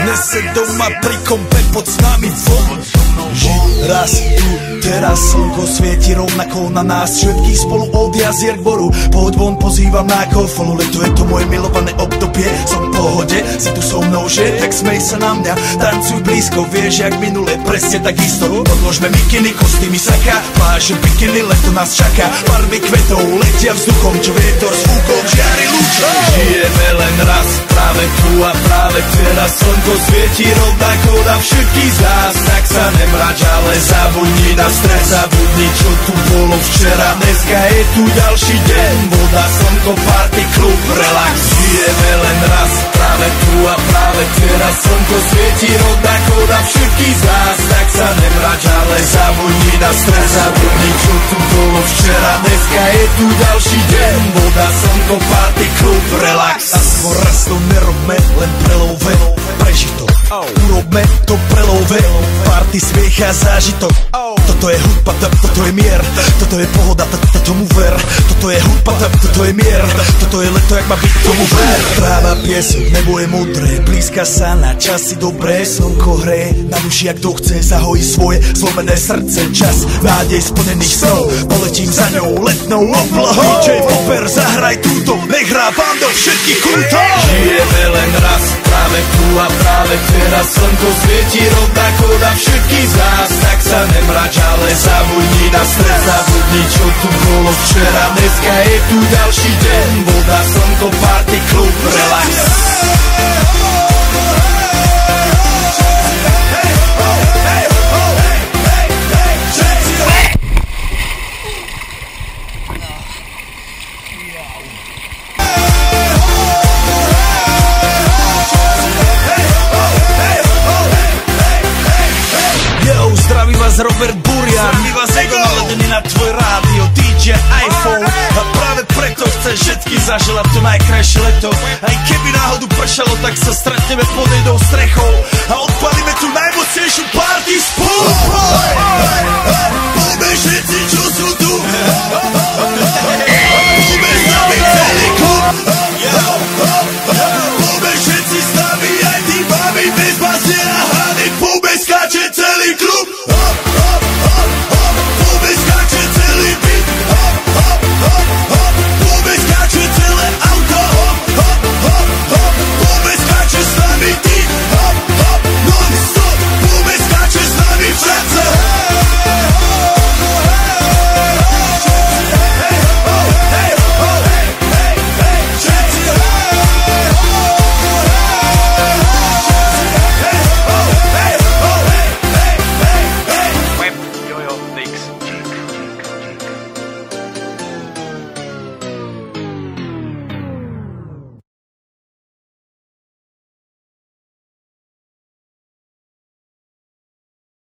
Nese doma pri kompe pod s nami von. Raz tu, teraz slnko svieti rovnako na nás všetkých spolu od jazier k boru. Poď von, pozývam na kofolu, leto je to moje milované obdobie. Som v pohode, si tu so mnou, že? Tak smej sa na mňa, tancuj blízko, vieš jak minule, presne tak isto. Podložme mikiny, kostýmy saka, pláže bikiny, leto nás čaká. Farby kvetov letia vzduchom, čo vietor s fúkom žiari lúčom. Žijeme len raz, práve tu a práve teraz slnko svieti rovnako na všetkých z nás. Tak sa nemrač, ale zabudni na stres, zabudni čo tu bolo včera. Dneska je tu ďalší deň, voda, slnko, party, klub, relax. Žijeme len raz, práve tu a práve teraz slnko svieti rovnako na všetkých z nás. Tak sa nemrač, ale zabudni na stres, zabudni čo tu bolo včera. Dneska je tu ďalší deň, voda, slnko, party, klub, relax. Aspoň raz to nerobme, len prelove, prežij to. Urobme to prelove, party, smiech a zážitok. Toto je hudba, toto je mier, toto je pohoda, tomu ver. Toto je hudba, toto je mier, toto je leto, jak má byť, tomu ver. Tráva, piesok, nebo je modré, blízka sa na časy dobré. Slnko hreje na duši, jak kto chce, zahojí svoje zlomené srdce. Čas nádej splnených snov, poletím za ňou letnou oblohou. DJ Popper, zahraj túto, nech hrá vám do všetkých kútov. Žijeme len raz, práve tu a práve teraz slnko svieti rovnako na všetkých z nás. Tak sa nemrač, ale zabudni na stres, zabudni čo tu bolo včera. Dneska je tu ďalší deň, voda, slnko, party, klub, relax. Zdraví vás Robert Burian, my vás ego naladený na tvoj rádio, DJ iPhone. A práve preto chceš všetky zaželať to najkrajšie leto. Aj keby náhodu pršalo, tak sa stretneme pod jednou strechou a odpalíme tu na